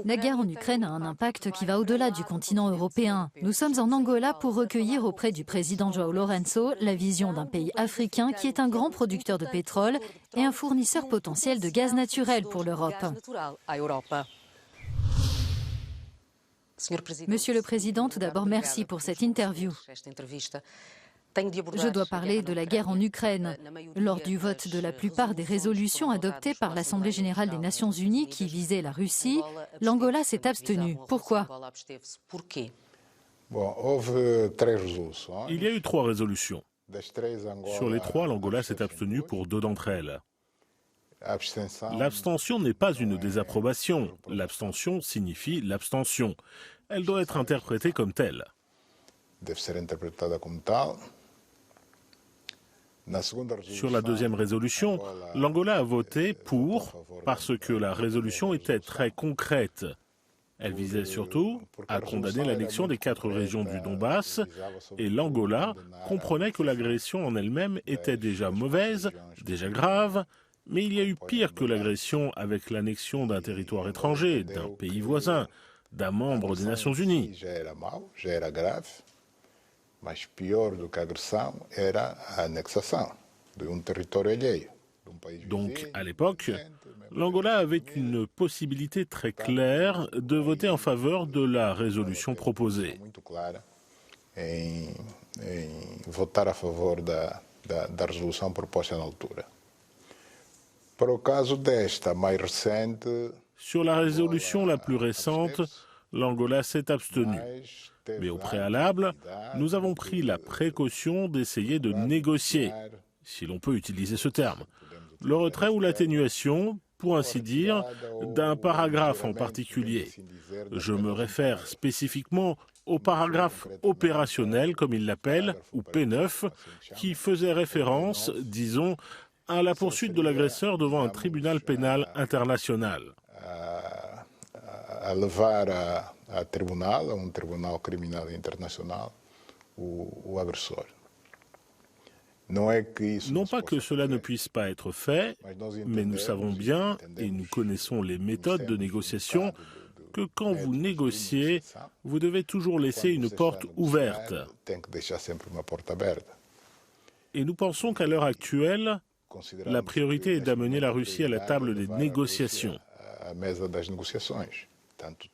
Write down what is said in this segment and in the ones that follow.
La guerre en Ukraine a un impact qui va au-delà du continent européen. Nous sommes en Angola pour recueillir auprès du président João Lourenço la vision d'un pays africain qui est un grand producteur de pétrole et un fournisseur potentiel de gaz naturel pour l'Europe. Monsieur le Président, tout d'abord, merci pour cette interview. Je dois parler de la guerre en Ukraine. Lors du vote de la plupart des résolutions adoptées par l'Assemblée générale des Nations unies qui visaient la Russie, l'Angola s'est abstenu. Pourquoi? Il y a eu 3 résolutions. Sur les 3, l'Angola s'est abstenu pour 2 d'entre elles. L'abstention n'est pas une désapprobation. L'abstention signifie l'abstention. Elle doit être interprétée comme telle. Sur la 2e résolution, l'Angola a voté pour parce que la résolution était très concrète. Elle visait surtout à condamner l'annexion des 4 régions du Donbass et l'Angola comprenait que l'agression en elle-même était déjà mauvaise, déjà grave, mais il y a eu pire que l'agression avec l'annexion d'un territoire étranger, d'un pays voisin, d'un membre des Nations Unies. Mas pior do que a agressão era a anexação de território alheio. Donc, à l'époque, l'Angola avait une possibilité très claire de voter en faveur de la résolution proposée. Votar a favor da resolução proposta na altura. Para o caso desta mais recente, sur la résolution la plus récente, l'Angola s'est abstenue. Mais au préalable, nous avons pris la précaution d'essayer de négocier, si l'on peut utiliser ce terme, le retrait ou l'atténuation, pour ainsi dire, d'un paragraphe en particulier. Je me réfère spécifiquement au paragraphe opérationnel, comme il l'appelle, ou P9, qui faisait référence, disons, à la poursuite de l'agresseur devant un tribunal pénal international. A levar a tribunal, a tribunal criminal international, o agressor. Non pas que cela ne puisse pas être fait, mais nous savons bien, et nous connaissons les méthodes de négociation, que quand vous négociez, vous devez toujours laisser une porte ouverte. Et nous pensons qu'à l'heure actuelle, la priorité est d'amener la Russie à la table des négociations.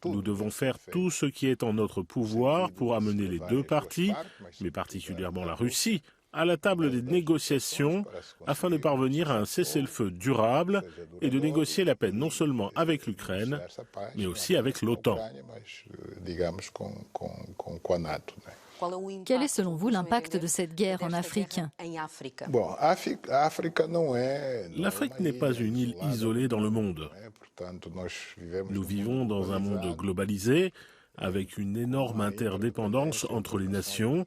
Nous devons faire tout ce qui est en notre pouvoir pour amener les 2 parties, mais particulièrement la Russie, à la table des négociations afin de parvenir à un cessez-le-feu durable et de négocier la paix non seulement avec l'Ukraine, mais aussi avec l'OTAN. Quel est selon vous l'impact de cette guerre en Afrique? L'Afrique n'est pas une île isolée dans le monde. Nous vivons dans un monde globalisé, avec une énorme interdépendance entre les nations.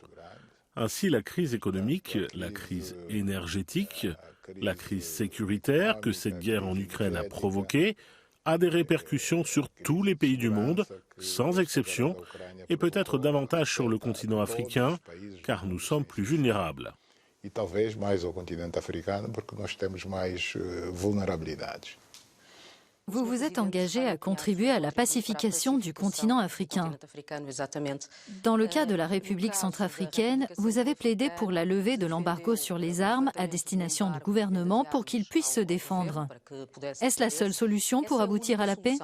Ainsi, la crise économique, la crise énergétique, la crise sécuritaire que cette guerre en Ukraine a provoquée a des répercussions sur tous les pays du monde, sans exception, et peut-être davantage sur le continent africain, car nous sommes plus vulnérables. E talvez mais ao continente africano, porque nós temos mais vulnerabilidades. Vous vous êtes engagé à contribuer à la pacification du continent africain. Dans le cas de la République centrafricaine, vous avez plaidé pour la levée de l'embargo sur les armes à destination du gouvernement pour qu'il puisse se défendre. Est-ce la seule solution pour aboutir à la paix?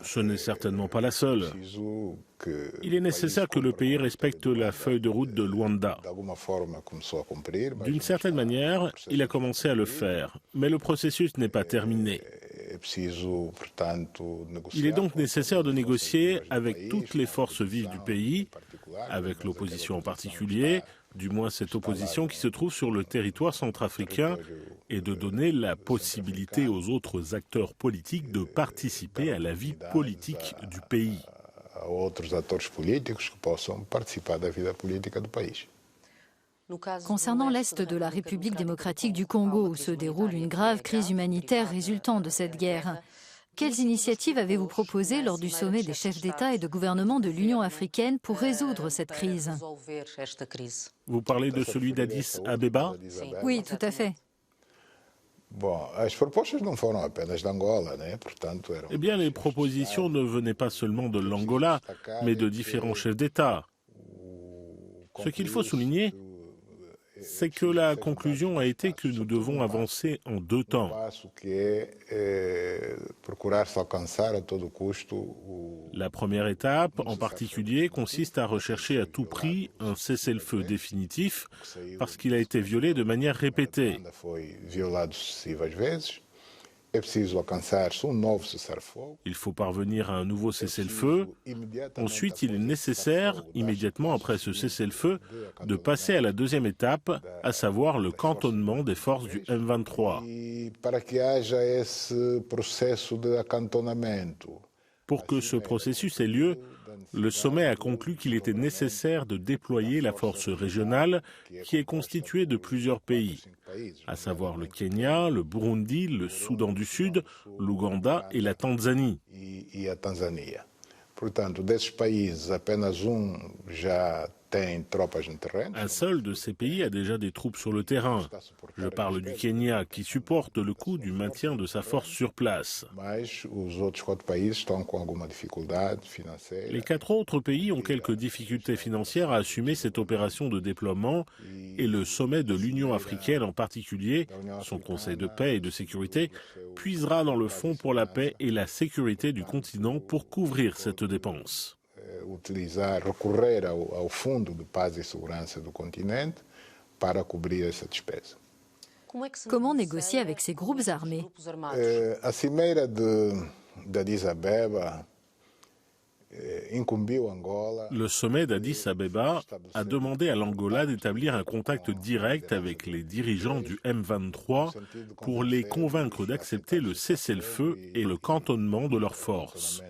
Ce n'est certainement pas la seule. Il est nécessaire que le pays respecte la feuille de route de Luanda. D'une certaine manière, il a commencé à le faire, mais le processus n'est pas terminé. Il est donc nécessaire de négocier avec toutes les forces vives du pays, avec l'opposition en particulier, du moins cette opposition qui se trouve sur le territoire centrafricain, et de donner la possibilité aux autres acteurs politiques de participer à la vie politique du pays. Concernant l'Est de la République démocratique du Congo, où se déroule une grave crise humanitaire résultant de cette guerre, quelles initiatives avez-vous proposées lors du sommet des chefs d'État et de gouvernement de l'Union africaine pour résoudre cette crise? Vous parlez de celui d'Addis Abeba? Oui, tout à fait. Eh bien, les propositions ne venaient pas seulement de l'Angola, mais de différents chefs d'État. Ce qu'il faut souligner, c'est que la conclusion a été que nous devons avancer en deux temps. La première étape, en particulier, consiste à rechercher à tout prix un cessez-le-feu définitif parce qu'il a été violé de manière répétée. Il faut parvenir à un nouveau cessez-le-feu. Ensuite, il est nécessaire, immédiatement après ce cessez-le-feu, de passer à la deuxième étape, à savoir le cantonnement des forces du M23. Pour que ce processus ait lieu, le sommet a conclu qu'il était nécessaire de déployer la force régionale qui est constituée de plusieurs pays, à savoir le Kenya, le Burundi, le Soudan du Sud, l'Ouganda et la Tanzanie. Un seul de ces pays a déjà des troupes sur le terrain. Je parle du Kenya, qui supporte le coût du maintien de sa force sur place. Les 4 autres pays ont quelques difficultés financières à assumer cette opération de déploiement et le sommet de l'Union africaine en particulier, son Conseil de paix et de sécurité, puisera dans le Fonds pour la paix et la sécurité du continent pour couvrir cette dépense. Recorrer ao Fundo de Paz e Segurança do continente para cobrir essa despesa. Comment négocier avec ces groupes armés? A cimeira d'Addis Abeba incumbiu Angola. Le sommet d'Addis Abeba a demandé à l'Angola d'établir un contact direct avec les dirigeants du M23 pour les convaincre d'accepter le cessez-le-feu et le cantonnement de leurs forces.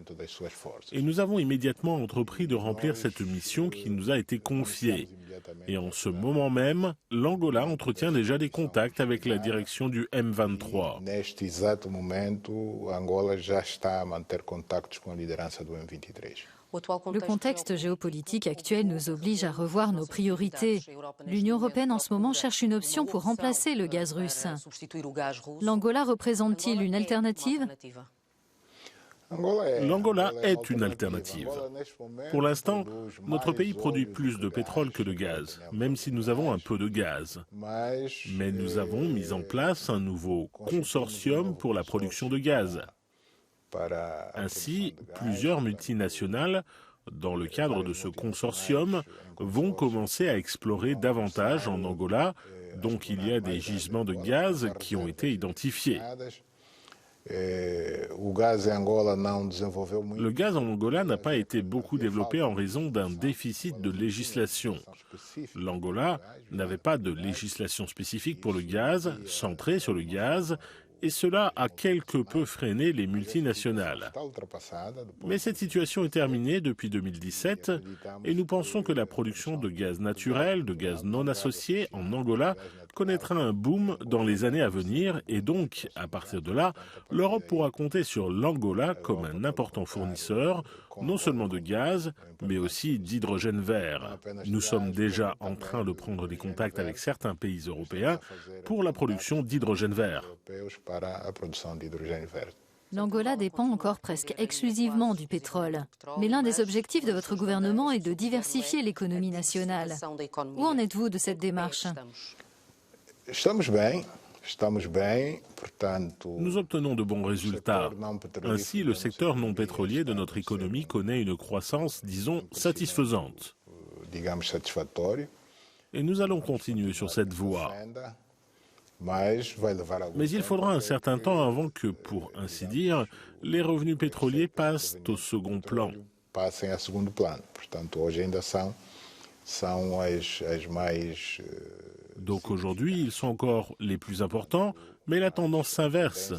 Et nous avons immédiatement entrepris de remplir cette mission qui nous a été confiée. Et en ce moment même, l'Angola entretient déjà des contacts avec la direction du M23. Neste exato momento, Angola já está a manter contactos com a liderança do M23. Le contexte géopolitique actuel nous oblige à revoir nos priorités. L'Union européenne en ce moment cherche une option pour remplacer le gaz russe. L'Angola représente-t-il une alternative? L'Angola est une alternative. Pour l'instant, notre pays produit plus de pétrole que de gaz, même si nous avons un peu de gaz. Mais nous avons mis en place un nouveau consortium pour la production de gaz. Ainsi, plusieurs multinationales, dans le cadre de ce consortium, vont commencer à explorer davantage en Angola, donc il y a des gisements de gaz qui ont été identifiés. Le gaz en Angola n'a pas été beaucoup développé en raison d'un déficit de législation. L'Angola n'avait pas de législation spécifique pour le gaz, centrée sur le gaz, et cela a quelque peu freiné les multinationales. Mais cette situation est terminée depuis 2017 et nous pensons que la production de gaz naturel, de gaz non associé en Angola connaîtra un boom dans les années à venir et donc, à partir de là, l'Europe pourra compter sur l'Angola comme un important fournisseur, non seulement de gaz, mais aussi d'hydrogène vert. Nous sommes déjà en train de prendre des contacts avec certains pays européens pour la production d'hydrogène vert. L'Angola dépend encore presque exclusivement du pétrole. Mais l'un des objectifs de votre gouvernement est de diversifier l'économie nationale. Où en êtes-vous de cette démarche? Nous obtenons de bons résultats. Ainsi, le secteur non pétrolier de notre économie connaît une croissance, disons, satisfaisante. Et nous allons continuer sur cette voie. Mais il faudra un certain temps avant que, pour ainsi dire, les revenus pétroliers passent au second plan. Donc aujourd'hui, ils sont encore les plus importants, mais la tendance s'inverse.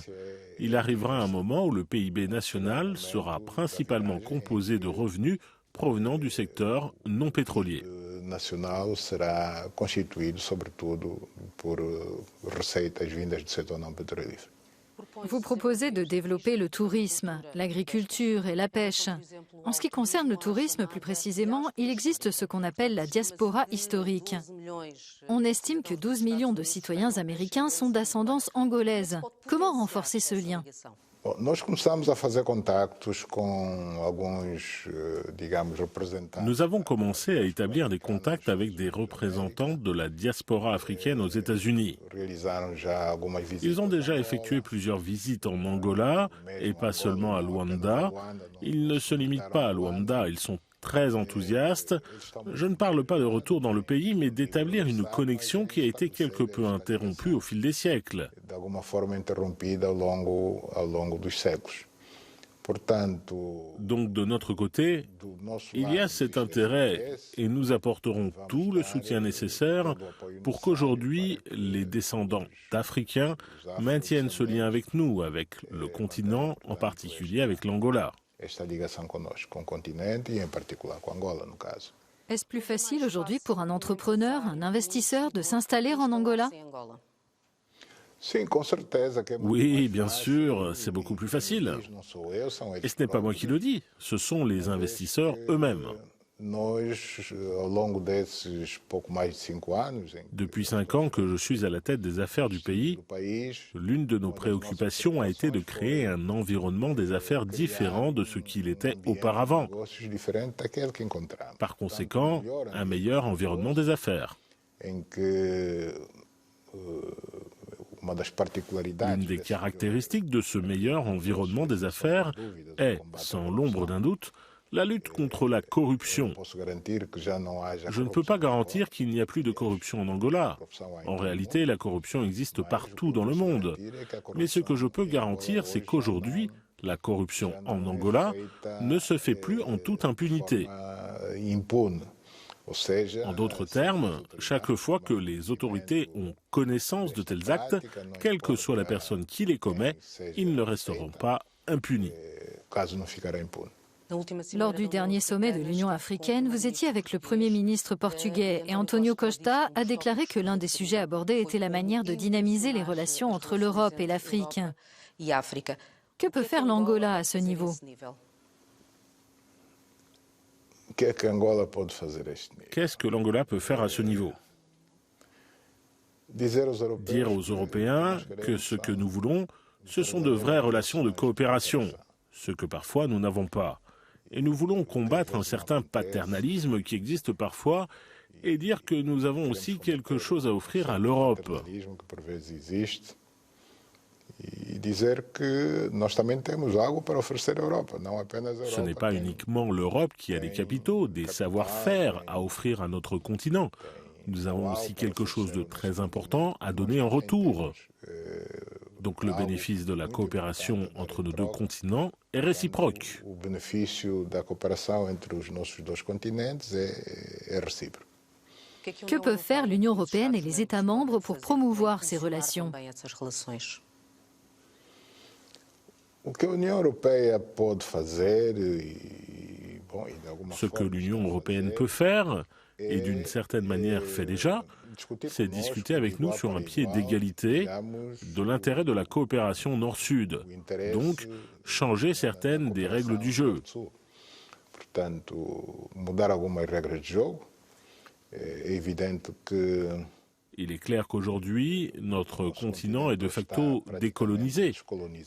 Il arrivera un moment où le PIB national sera principalement composé de revenus provenant du secteur non pétrolier. Nacional será constituído, sobretudo, por receitas vindas do setor não petrolífero. Vous proposez de développer le tourisme, l'agriculture et la pêche. En ce qui concerne le tourisme, plus précisément, il existe ce qu'on appelle la diaspora historique. On estime que 12 millions de citoyens américains sont d'ascendance angolaise. Comment renforcer ce lien? Nós começamos a fazer contactos com alguns, digamos, representantes. Nous avons commencé à établir des contacts avec des représentants de la diaspora africaine aux États-Unis. Realizaram já algumas visitas. Ils ont déjà effectué plusieurs visites en Angola et pas seulement à Luanda. Ils ne se limitent pas à Luanda, ils sont très enthousiastes. Je ne parle pas de retour dans le pays, mais d'établir une connexion qui a été quelque peu interrompue au fil des siècles. D'alguma forma interrompida ao longo dos séculos. Portanto, Donc de notre côté, il y a cet intérêt et nous apporterons tout le soutien nécessaire pour qu'aujourd'hui les descendants d'Africains maintiennent ce lien avec nous, avec le continent, en particulier avec l'Angola. esta ligação conosco, com o continente e em particular com Angola, no caso. Est-ce plus facile aujourd'hui pour un entrepreneur, un investisseur de s'installer en Angola? Sim, com certeza que é muito Oui, mais bien fácil. sûr, c'est beaucoup plus facile. Não sou eu, são eles Et ce n'est pas moi próprios. qui le dis, ce sont les investisseurs eux-mêmes. Nós, ao longo desses pouco mais de 5 anos, em Depuis 5 ans que je suis à la tête des affaires du pays, do país, l'une de nos préoccupations a été de créer un environnement des affaires différent de ce qu'il était auparavant. negócios diferentes daquele que encontramos. Par conséquent, un meilleur environnement des affaires. Em que uma das particularidades L'une des desse caractéristiques de ce meilleur environnement des affaires est, sans l'ombre d'un doute, la lutte contre la corruption. posso garantir que já não haja Je ne peux pas garantir qu'il n'y a plus de corruption en Angola. En réalité, la corruption existe partout dans le monde. Mais ce que je peux garantir, c'est qu'aujourd'hui, la corruption en Angola ne se fait plus en toute impunité. impune. Ou seja, En d'autres termes, chaque fois que les autorités ont connaissance de tels actes, quelle que soit la personne qui les commet, ils ne resteront pas impunis. o caso não ficará impune. Lors du dernier sommet de l'Union africaine, vous étiez avec le Premier ministre portugais et António Costa a déclaré que l'un des sujets abordés était la manière de dynamiser les relations entre l'Europe et l'Afrique. Que peut faire l'Angola à ce niveau? O que é que Angola pode fazer a este nível? Qu'est-ce que l'Angola peut faire à ce niveau? Dizer aos europeus Dire aux Européens que ce que nous voulons, ce sont de vraies relations de coopération, ce que parfois nous n'avons pas. Et nous voulons combattre un certain paternalisme qui existe parfois et dire que nous avons aussi quelque chose à offrir à l'Europe. paternalismo que por vezes existe e dizer que nós também temos algo para oferecer à Europa, não apenas a Ce n'est Europa. pas tem uniquement l'Europe qui a des capitaux, des savoir-faire à offrir à notre continent. Nous avons aussi quelque chose de très important à donner en retour. Donc le bénéfice de la coopération entre nos deux continents est réciproque. o benefício da cooperação entre os nossos dois continentes é recíproco. Que peuvent faire l'Union européenne et les États membres pour promouvoir ces relations? O que a União Europeia pode fazer e, bom, e de alguma Ce que forma l'Union está a européenne fazer, peut faire, et d'une certaine manière fait déjà, c'est discuter avec nous sur un pied d'égalité de l'intérêt de la coopération nord-sud. Donc, changer certaines des règles du jeu. Portanto, mudar algumas regras de jogo. É evidente que Il est clair qu'aujourd'hui, notre continent est de facto décolonisé.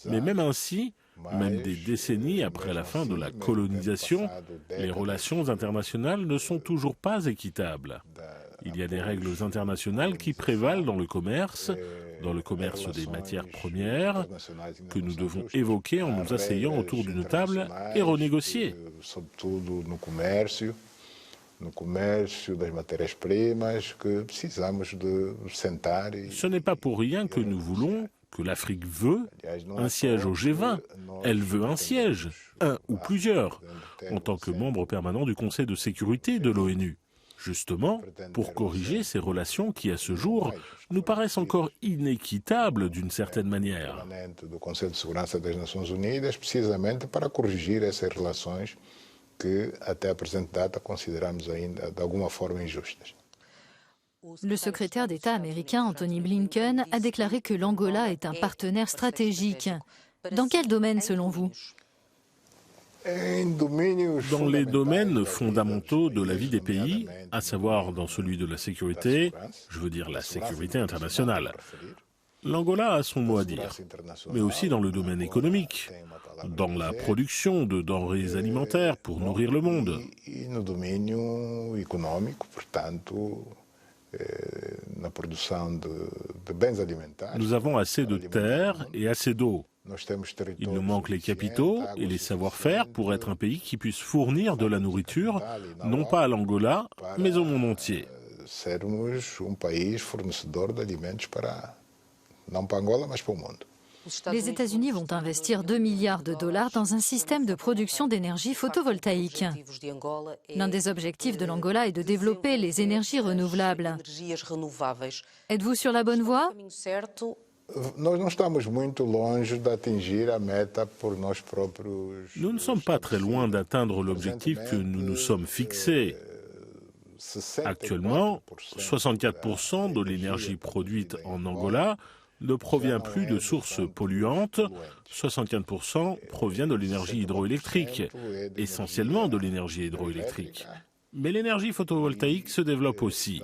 Mais même ainsi, même des décennies après la fin de la colonisation, les relations internationales ne sont toujours pas équitables. Il y a des règles internationales qui prévalent dans le commerce des matières premières, que nous devons évoquer en nous asseyant autour d'une table et renégocier. Sobretudo no comércio das matérias-primas, que precisamos de sentar e Ce n'est pas pour rien que nous voulons, que l'Afrique veut, un siège au G20. Elle veut un siège, un ou plusieurs, en tant que membre permanent du Conseil de sécurité de l'ONU. Justement, pour corriger ces relations qui, à ce jour, nous paraissent encore inéquitables d'une certaine manière. permanente do Conselho de Segurança das Nações Unidas, precisamente para corrigir essas relações que até a presente data consideramos ainda de alguma forma injustas. Le secrétaire d'État américain Antony Blinken a déclaré que l'Angola est un partenaire stratégique. Dans quel domaine selon vous ? Dans les domaines fondamentaux de la vie des pays, à savoir dans celui de la sécurité, je veux dire la sécurité internationale. L'Angola a son mot à dire, mais aussi dans le domaine économique, dans la production de denrées alimentaires pour nourrir le monde. Nous avons assez de terre et assez d'eau. Il nous manque les capitaux et les savoir-faire pour être un pays qui puisse fournir de la nourriture, non pas à l'Angola, mais au monde entier. Les États-Unis vont investir 2 milliards de dollars dans un système de production d'énergie photovoltaïque. L'un des objectifs de l'Angola est de développer les énergies renouvelables. Êtes-vous sur la bonne voie ? Nous ne sommes pas très loin d'atteindre l'objectif que nous nous sommes fixé. Actuellement, 64% de l'énergie produite en Angola ne provient plus de sources polluantes, 75% provient de l'énergie hydroélectrique, essentiellement de l'énergie hydroélectrique. Mais l'énergie photovoltaïque se développe aussi.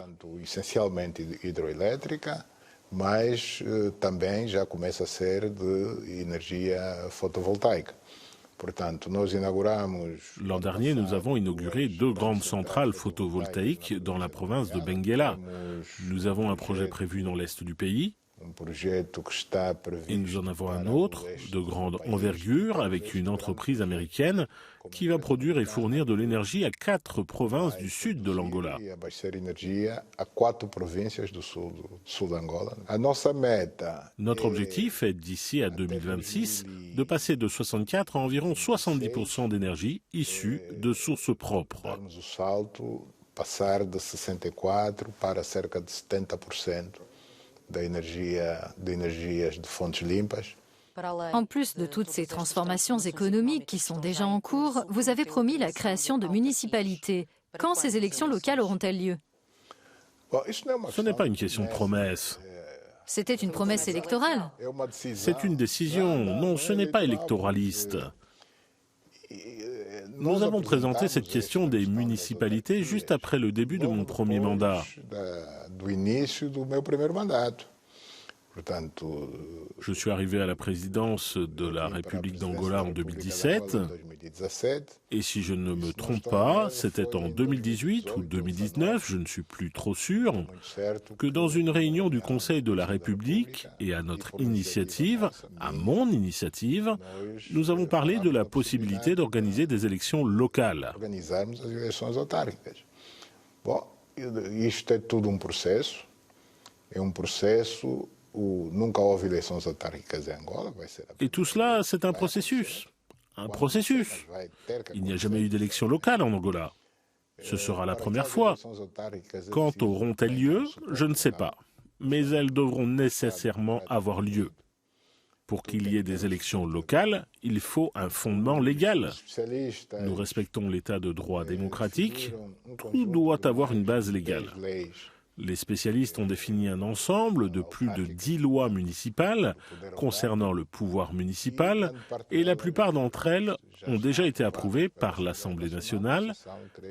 Mas também já começa a ser de energia fotovoltaica. L'an dernier, nous avons inauguré 2 grandes centrales photovoltaïques dans la province de Benguela. Nous avons un projet prévu dans l'est du pays. Et nous en avons un autre de grande envergure avec une entreprise américaine qui va produire et fournir de l'énergie à 4 provinces du sud de l'Angola. Notre objectif est d'ici à 2026 de passer de 64 à environ 70% d'énergie issue de sources propres. Passar de 64 para cerca de 70%. En plus de toutes ces transformations économiques qui sont déjà en cours, vous avez promis la création de municipalités. Quand ces élections locales auront-elles lieu ? Ce n'est pas une question de promesse. C'était une promesse électorale. C'est une décision. Non, ce n'est pas électoraliste. Nous avons présenté cette question des municipalités juste après le début de mon premier mandat. Je suis arrivé à la présidence de la République d'Angola en 2017. Et si je ne me trompe pas, c'était en 2018 ou 2019, je ne suis plus trop sûr, que dans une réunion du Conseil de la République et à notre initiative, à mon initiative, nous avons parlé de la possibilité d'organiser des élections locales. Isto é tudo processo. É processo. Et tout cela, c'est un processus. Un processus. Il n'y a jamais eu d'élection locale en Angola. Ce sera la première fois. Quand auront-elles lieu, je ne sais pas. Mais elles devront nécessairement avoir lieu. Pour qu'il y ait des élections locales, il faut un fondement légal. Nous respectons l'état de droit démocratique. Tout doit avoir une base légale. Les spécialistes ont défini un ensemble de plus de 10 lois municipales concernant le pouvoir municipal et la plupart d'entre elles ont déjà été approuvées par l'Assemblée nationale,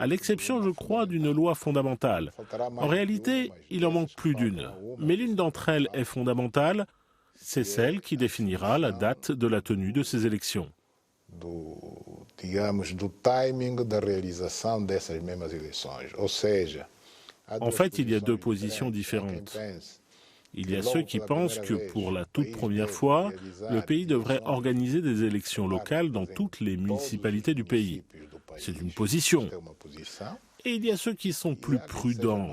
à l'exception, je crois, d'une loi fondamentale. En réalité, il en manque plus d'une, mais l'une d'entre elles est fondamentale, c'est celle qui définira la date de la tenue de ces élections. Do timing da realização dessas mesmas eleições, ou seja, en fait, il y a 2 positions différentes. Il y a ceux qui pensent que pour la toute première fois, le pays devrait organiser des élections locales dans toutes les municipalités du pays. C'est une position. Et il y a ceux qui sont plus prudents.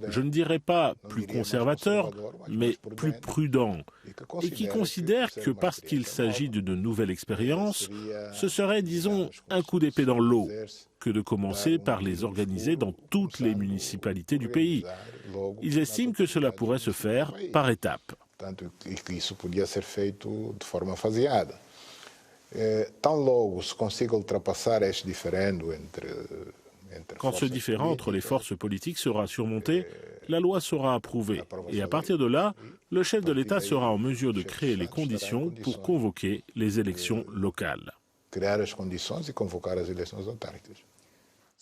Je ne dirais pas plus conservateurs, mais plus prudents. Et qui considèrent que parce qu'il s'agit d'une nouvelle expérience, ce serait, disons, un coup d'épée dans l'eau, que de commencer par les organiser dans toutes les municipalités du pays. Ils estiment que cela pourrait se faire par étapes. Tão logo se consiga ultrapassar este diferendo entre Quand ce différend entre les forces politiques sera surmonté, la loi sera approuvée. Et à partir de là, le chef de l'État sera en mesure de créer les conditions pour convoquer les élections locales.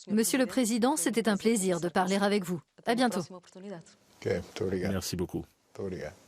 Monsieur le Président, c'était un plaisir de parler avec vous. À bientôt. Merci beaucoup. Muito obrigado.